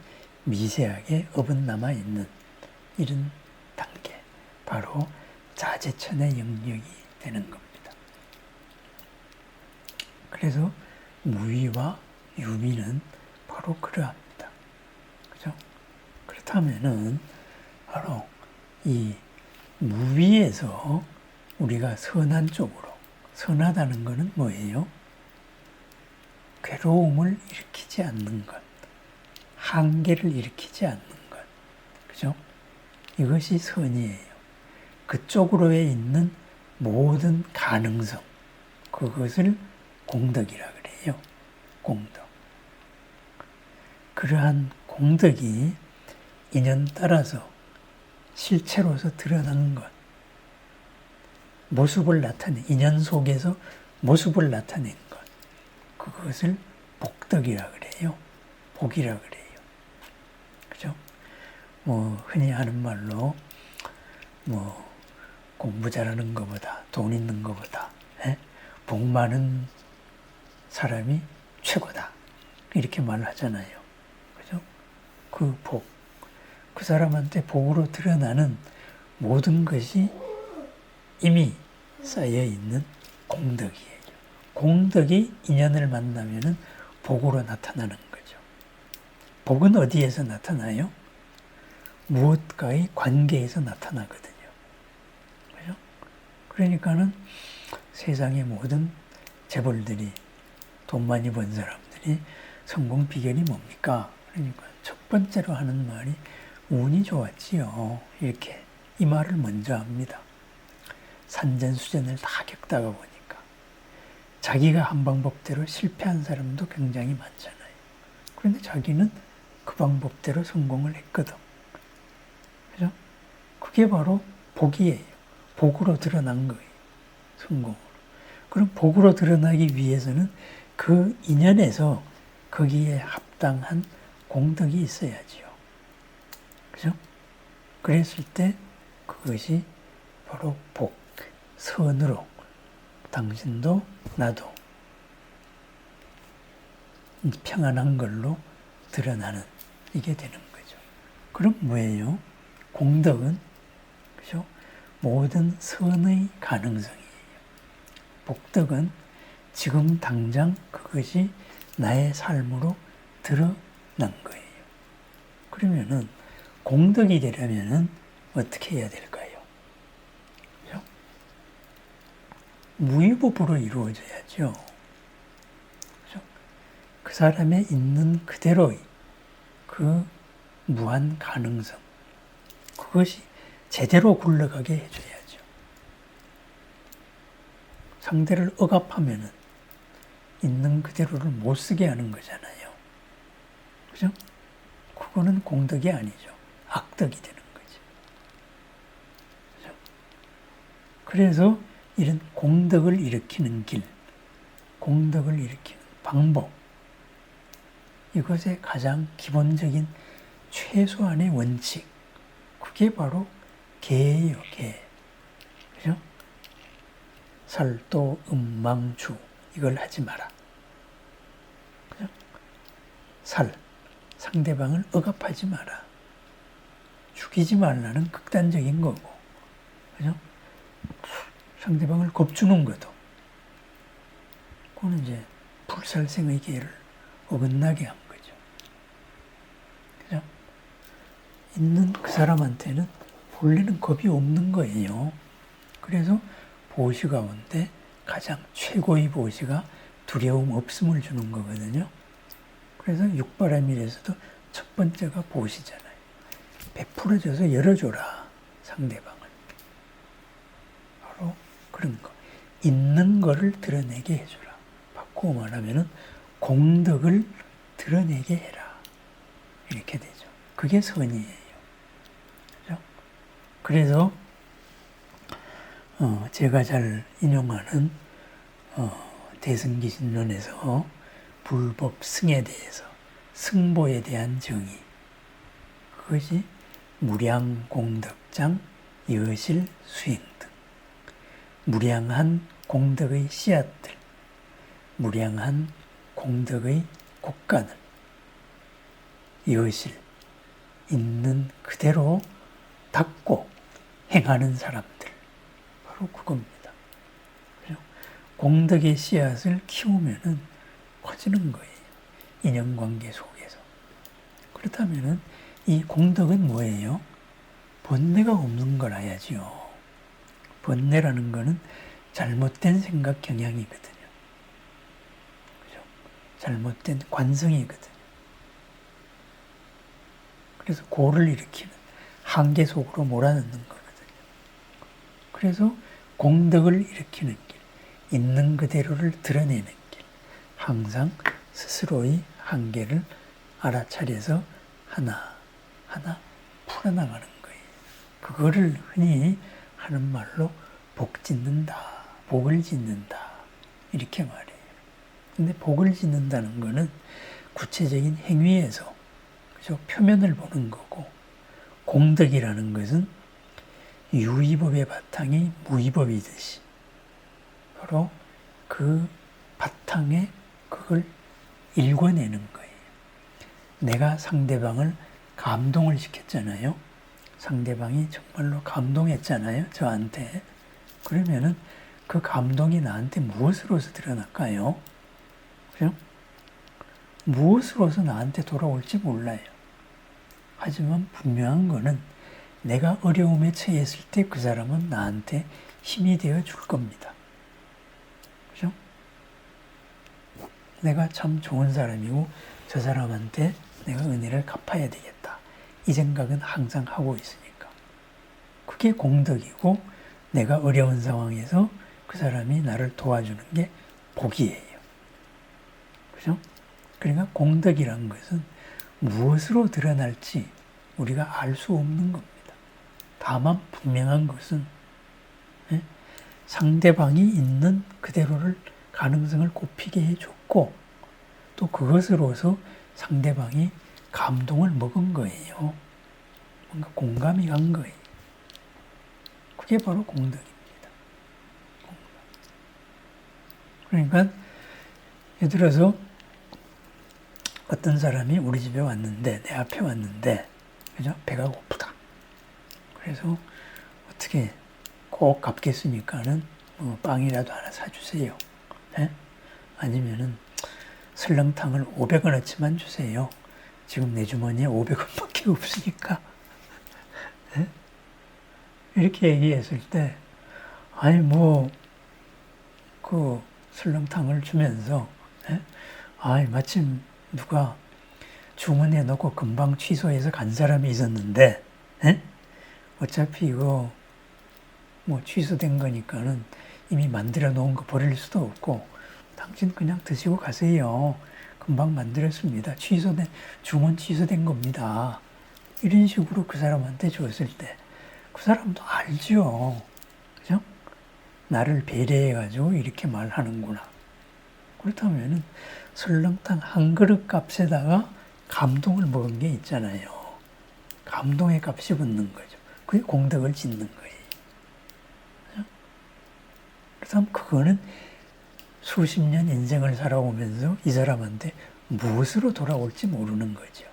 미세하게 업은 남아 있는 이런 단계, 바로 자제천의 영역이 되는 겁니다. 그래서 무위와 유미는 바로 그러합니다. 그죠? 그렇다면은 바로 이 무위에서 우리가 선한 쪽으로, 선하다는 것은 뭐예요? 괴로움을 일으키지 않는 것, 한계를 일으키지 않는 것, 그죠? 이것이 선이에요. 그쪽으로에 있는 모든 가능성, 그것을 공덕이라 그래요. 공덕. 그러한 공덕이 인연 따라서 실체로서 드러나는 것, 모습을 나타내, 인연 속에서 모습을 나타낸 것, 그것을 복덕이라 그래요. 복이라 그래요. 그죠? 뭐, 흔히 하는 말로, 뭐, 공부 잘하는 것보다, 돈 있는 것보다, 복 많은 사람이 최고다. 이렇게 말을 하잖아요. 그죠? 그 복, 그 사람한테 복으로 드러나는 모든 것이 이미 쌓여 있는 공덕이에요. 공덕이 인연을 만나면은 복으로 나타나는 거죠. 복은 어디에서 나타나요? 무엇과의 관계에서 나타나거든요. 그죠? 그러니까는 세상의 모든 재벌들이, 돈 많이 번 사람들이 성공 비결이 뭡니까? 그러니까 첫 번째로 하는 말이 운이 좋았지요. 이렇게 이 말을 먼저 합니다. 산전수전을 다 겪다가 보니까 자기가 한 방법대로 실패한 사람도 굉장히 많잖아요. 그런데 자기는 그 방법대로 성공을 했거든. 그죠? 그게 바로 복이에요. 복으로 드러난 거예요. 성공으로. 그럼 복으로 드러나기 위해서는 그 인연에서 거기에 합당한 공덕이 있어야지요. 그죠? 그랬을 때 그것이 바로 복, 선으로 당신도 나도 평안한 걸로 드러나는 이게 되는 거죠. 그럼 뭐예요? 공덕은 그죠? 모든 선의 가능성이에요. 복덕은 지금 당장 그것이 나의 삶으로 드러난 거예요. 그러면은 공덕이 되려면은 어떻게 해야 될까요? 그죠? 무위법으로 이루어져야죠. 그죠? 그 사람의 있는 그대로의 그 무한 가능성, 그것이 제대로 굴러가게 해줘야죠. 상대를 억압하면은 있는 그대로를 못 쓰게 하는 거잖아요. 그죠? 그거는 공덕이 아니죠. 악덕이 되는 거죠. 그죠? 그래서 이런 공덕을 일으키는 길, 공덕을 일으키는 방법, 이것의 가장 기본적인 최소한의 원칙, 그게 바로 계예요, 계. 그죠? 살도, 음망주 이걸 하지 마라. 그죠? 상대방을 억압하지 마라. 죽이지 말라는 극단적인 거고, 그죠? 상대방을 겁주는 것도, 그거는 이제 불살생의 계를 어긋나게 한 거죠. 그죠? 있는 그 사람한테는 본래는 겁이 없는 거예요. 그래서 보시 가운데 가장 최고의 보시가 두려움 없음을 주는 거거든요. 그래서 육바라밀에서도 첫 번째가 보시잖아요. 베풀어줘서 열어줘라, 상대방을. 바로 그런 거. 있는 거를 드러내게 해줘라. 바꾸고 말하면은 공덕을 드러내게 해라. 이렇게 되죠. 그게 선이에요. 그죠? 그래서 제가 잘 인용하는 대승기신론에서 불법 승에 대해서, 승보에 대한 정의, 그것이 무량 공덕장, 여실 수행 등 무량한 공덕의 씨앗들, 무량한 공덕의 곡간을 여실, 있는 그대로 닦고 행하는 사람들, 바로 그겁니다. 그죠? 공덕의 씨앗을 키우면은 커지는 거예요. 인연관계 속에서. 그렇다면은 이 공덕은 뭐예요? 번뇌가 없는 거라야지요. 번뇌라는 거는 잘못된 생각 경향이거든요. 그죠? 잘못된 관성이거든요. 그래서 고를 일으키는 한계 속으로 몰아넣는 거거든요. 그래서 공덕을 일으키는 길, 있는 그대로를 드러내는 길, 항상 스스로의 한계를 알아차려서 하나하나 풀어나가는 거예요. 그거를 흔히 하는 말로 복 짓는다, 복을 짓는다, 이렇게 말해요. 근데 복을 짓는다는 거는 구체적인 행위에서, 그죠? 표면을 보는 거고, 공덕이라는 것은 유의법의 바탕이 무의법이듯이 바로 그 바탕에 그걸 일궈내는 거예요. 내가 상대방을 감동을 시켰잖아요. 상대방이 정말로 감동했잖아요, 저한테. 그러면은 그 감동이 나한테 무엇으로서 드러날까요? 그죠? 무엇으로서 나한테 돌아올지 몰라요. 하지만 분명한 거는 내가 어려움에 처했을 때 그 사람은 나한테 힘이 되어 줄 겁니다. 그죠? 내가 참 좋은 사람이고 저 사람한테 내가 은혜를 갚아야 되겠다. 이 생각은 항상 하고 있으니까. 그게 공덕이고 내가 어려운 상황에서 그 사람이 나를 도와주는 게 복이에요. 그죠? 그러니까 공덕이란 것은 무엇으로 드러날지 우리가 알 수 없는 겁니다. 다만 분명한 것은 상대방이 있는 그대로를 가능성을 곱히게 해줬고 또 그것으로서 상대방이 감동을 먹은 거예요. 뭔가 공감이 간 거예요. 그게 바로 공덕입니다. 그러니까 예를 들어서 어떤 사람이 우리 집에 왔는데, 내 앞에 왔는데, 그죠? 배가 고프다. 그래서 어떻게 꼭 갚겠으니까는 뭐 빵이라도 하나 사주세요. 네? 아니면은 설렁탕을 500원어치만 주세요. 지금 내 주머니에 500원밖에 없으니까. 네? 이렇게 얘기했을 때, 아니 그 설렁탕을 주면서, 네? 아이 마침 누가 주문해 놓고 금방 취소해서 간 사람이 있었는데, 에? 어차피 이거 뭐 취소된 거니까는 이미 만들어 놓은 거 버릴 수도 없고, 당신 그냥 드시고 가세요. 금방 만들었습니다. 주문 취소된 겁니다. 이런 식으로 그 사람한테 줬을 때, 그 사람도 알죠. 그죠? 나를 배려해가지고 이렇게 말하는구나. 그렇다면은 설렁탕 한 그릇 값에다가 감동을 먹은 게 있잖아요. 감동의 값이 붙는 거죠. 그게 공덕을 짓는 거예요. 그렇다면 그거는 수십 년 인생을 살아오면서 이 사람한테 무엇으로 돌아올지 모르는 거죠.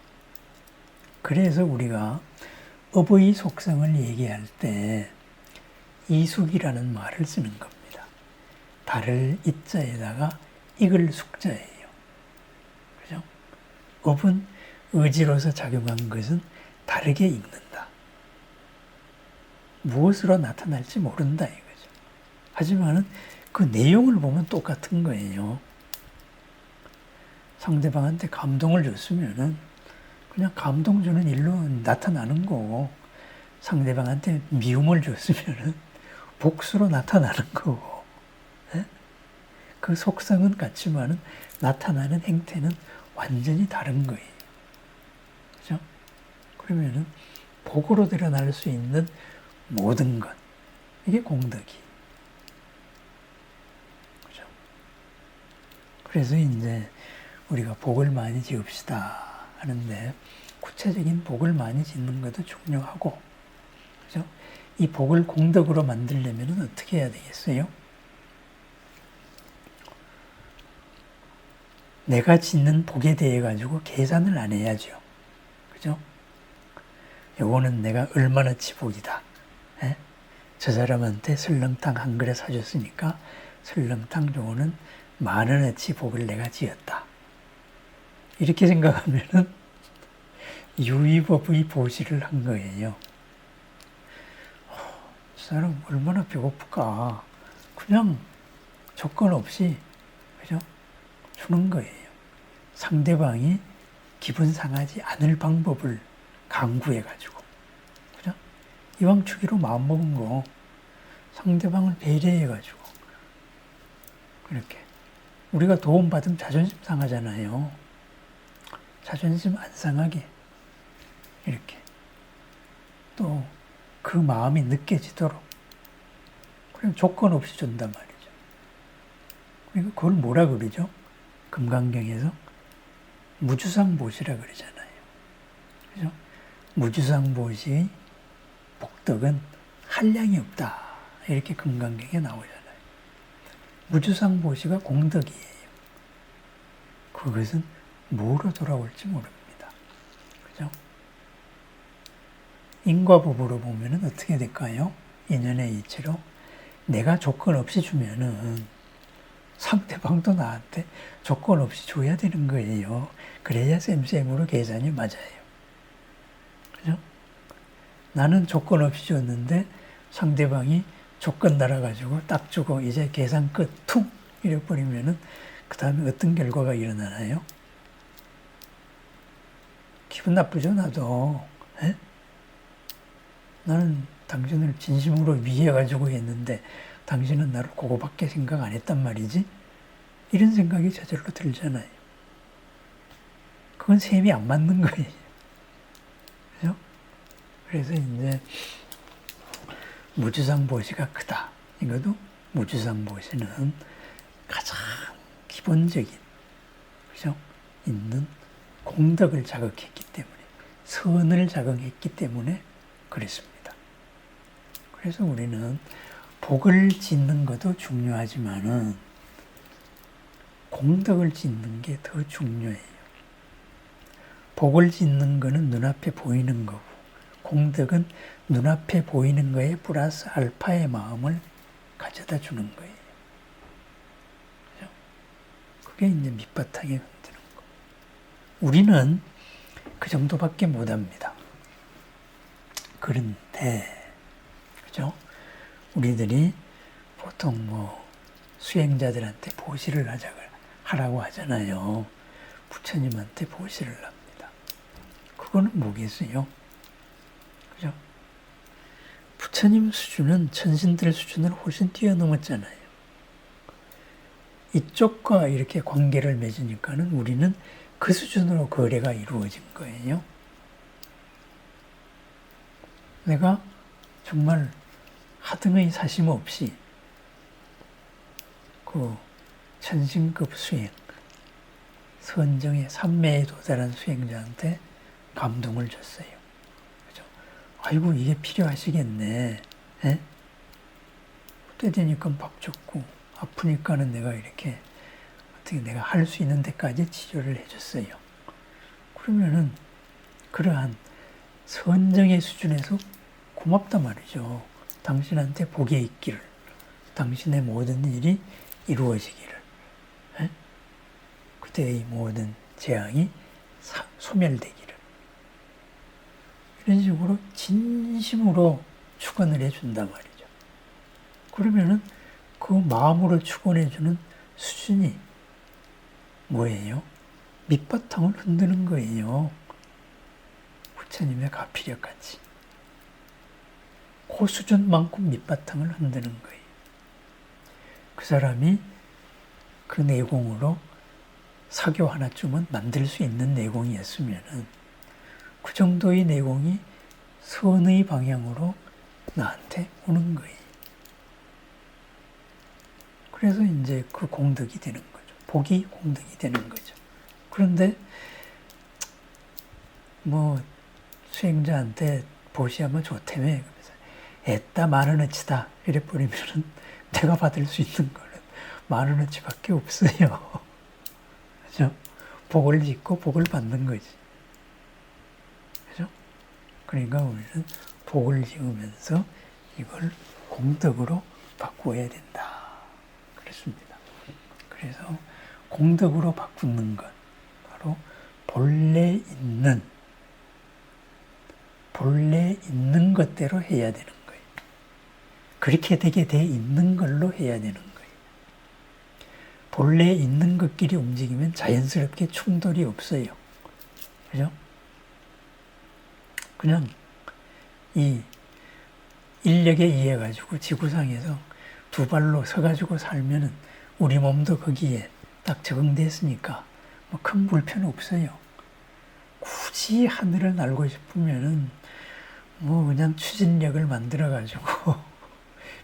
그래서 우리가 어버이 속성을 얘기할 때 이숙이라는 말을 쓰는 겁니다. 달을 이자에다가 익을 숙자예요. 그죠? 업은 의지로서 작용한 것은 다르게 읽는다. 무엇으로 나타날지 모른다 이거죠. 하지만은 그 내용을 보면 똑같은 거예요. 상대방한테 감동을 줬으면은 그냥 감동 주는 일로 나타나는 거고, 상대방한테 미움을 줬으면은 복수로 나타나는 거고, 예? 그 속성은 같지만은 나타나는 행태는 완전히 다른 거예요. 그죠? 그러면은 복으로 드러날 수 있는 모든 것, 이게 공덕이. 그죠? 그래서 이제 우리가 복을 많이 지읍시다 하는데, 구체적인 복을 많이 짓는 것도 중요하고, 그죠? 이 복을 공덕으로 만들려면 어떻게 해야 되겠어요? 내가 짓는 복에 대해 가지고 계산을 안 해야죠. 그죠? 요거는 내가 얼마나치 복이다. 예? 저 사람한테 설렁탕 한 그릇 사줬으니까 설렁탕 요거는 10,000원어치 복을 내가 지었다. 이렇게 생각하면은 유의법의 보시를 한 거예요. 저 사람 얼마나 배고플까. 그냥 조건 없이, 그죠? 주는 거예요. 상대방이 기분 상하지 않을 방법을 강구해가지고. 그죠? 이왕 주기로 마음먹은 거, 상대방을 배려해가지고. 그렇게. 우리가 도움받으면 자존심 상하잖아요. 자존심 안 상하게. 이렇게. 또 그 마음이 느껴지도록. 그럼 조건 없이 준단 말이죠. 그러니까 그걸 뭐라 그러죠? 금강경에서 무주상보시라 그러잖아요. 그죠? 무주상보시의 복덕은 한량이 없다. 이렇게 금강경에 나오잖아요. 무주상보시가 공덕이에요. 그것은 뭐로 돌아올지 모릅니다. 그죠? 인과법으로 보면은 어떻게 될까요? 인연의 이치로 내가 조건 없이 주면은 상대방도 나한테 조건 없이 줘야 되는 거예요. 그래야 쌤쌤으로 계산이 맞아요. 그죠? 나는 조건 없이 줬는데 상대방이 조건 달아가지고 딱 주고 이제 계산 끝, 퉁! 이래버리면은 그 다음에 어떤 결과가 일어나나요? 기분 나쁘죠, 나도. 에? 나는 당신을 진심으로 위해가지고 했는데 당신은 나를 그거밖에 생각 안 했단 말이지? 이런 생각이 저절로 들잖아요. 그건 셈이 안 맞는 거예요. 그죠? 그래서 이제 무주상보시가 크다. 이것도 무주상보시는 가장 기본적인, 그죠? 있는 공덕을 자극했기 때문에, 선을 자극했기 때문에 그랬습니다. 그래서 우리는 복을 짓는 것도 중요하지만은 공덕을 짓는 게 더 중요해요. 복을 짓는 거는 눈앞에 보이는 거고, 공덕은 눈앞에 보이는 거에 플러스 알파의 마음을 가져다 주는 거예요. 그죠? 그게 이제 밑바탕에 흔드는 거. 우리는 그 정도밖에 못 합니다. 그런데, 그죠? 우리들이 보통 뭐 수행자들한테 보시를 하라고 하잖아요. 부처님한테 보시를 합니다. 그거는 뭐겠어요? 그죠? 부처님 수준은 천신들 수준을 훨씬 뛰어넘었잖아요. 이쪽과 이렇게 관계를 맺으니까는 우리는 그 수준으로 거래가 이루어진 거예요. 내가 정말 하등의 사심 없이 그 천신급 수행, 선정의 삼매에 도달한 수행자한테 감동을 줬어요. 그죠? 아이고, 이게 필요하시겠네. 에? 때 되니까 밥 줬고 아프니까는 내가 이렇게 어떻게 내가 할 수 있는 데까지 치료를 해줬어요. 그러면은 그러한 선정의 수준에서 고맙단 말이죠. 당신한테 복이 있기를, 당신의 모든 일이 이루어지기를, 에? 그때의 모든 재앙이 소멸되기를, 이런 식으로 진심으로 축원을 해준단 말이죠. 그러면은 그 마음으로 축원해주는 수준이 뭐예요? 밑바탕을 흔드는 거예요. 부처님의 가피력 같이. 그 수준만큼 밑바탕을 흔드는 거예요. 그 사람이 그 내공으로 사교 하나쯤은 만들 수 있는 내공이었으면은 그 정도의 내공이 선의 방향으로 나한테 오는 거예요. 그래서 이제 그 공덕이 되는 거죠. 복이 공덕이 되는 거죠. 그런데 뭐 수행자한테 보시하면 좋다며 그래서 애따 만원어치다 이래 버리면은 내가 받을 수 있는 거는 만원어치밖에 없어요. 그죠? 복을 짓고 복을 받는 거지. 그죠? 그러니까 우리는 복을 지으면서 이걸 공덕으로 바꾸어야 된다. 그렇습니다. 그래서 공덕으로 바꾸는 것, 바로 본래 있는 것대로 해야 되는 거예요. 그렇게 되게 돼 있는 걸로 해야 되는 거예요. 본래 있는 것끼리 움직이면 자연스럽게 충돌이 없어요. 그죠? 그냥 이 인력에 의해 가지고 지구상에서 두 발로 서가지고 살면은 우리 몸도 거기에 딱 적응됐으니까 뭐 큰 불편 없어요. 굳이 하늘을 날고 싶으면은 뭐 그냥 추진력을 만들어 가지고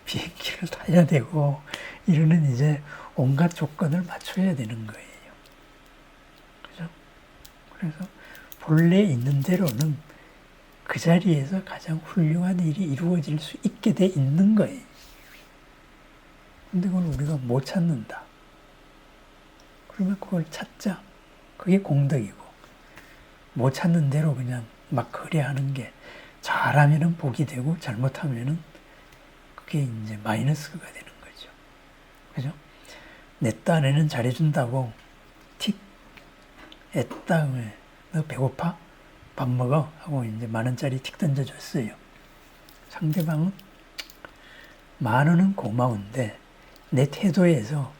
비행기를 타야 되고 이러는 이제 온갖 조건을 맞춰야 되는 거예요. 그죠? 그래서 본래 있는 대로는 그 자리에서 가장 훌륭한 일이 이루어질 수 있게 돼 있는 거예요. 근데 그걸 우리가 못 찾는다. 그러면 그걸 찾자. 그게 공덕이고, 못 찾는 대로 그냥 막 거래하는 게 잘하면은 복이 되고 잘못하면은 그게 이제 마이너스가 되는 거죠. 그죠? 내 딴에는 잘해준다고 틱, 애따, 너 배고파? 밥 먹어? 하고 이제 10,000원짜리 틱 던져줬어요. 상대방은 10,000원은 고마운데 내 태도에서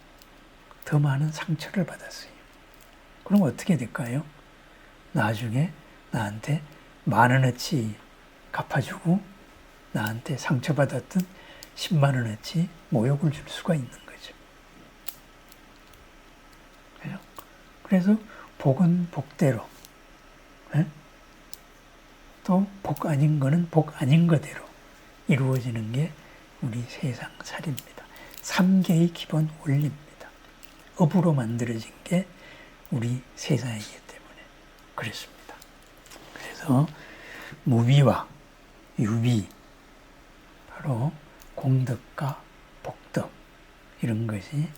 더 많은 상처를 받았어요. 그럼 어떻게 될까요? 나중에 나한테 10,000원어치 갚아주고 나한테 상처받았던 100,000원어치 모욕을 줄 수가 있는 거죠. 그래서 복은 복대로, 또 복 아닌 거는 복 아닌 거대로 이루어지는 게 우리 세상 살입니다. 3계의 기본 원리입니다. 업으로 만들어진 게 우리 세상이기 때문에 그렇습니다. 그래서 무비와 유비, 바로 공덕과 복덕, 이런 것이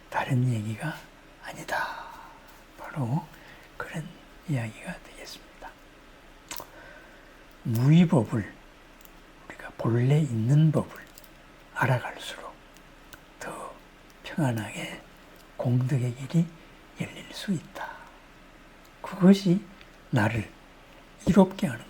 다른 얘기가 아니다. 바로 그런 이야기가 되겠습니다. 무위법을, 우리가 본래 있는 법을 알아갈수록 더 평안하게 공덕의 길이 열릴 수 있다. 그것이 나를 이롭게 하는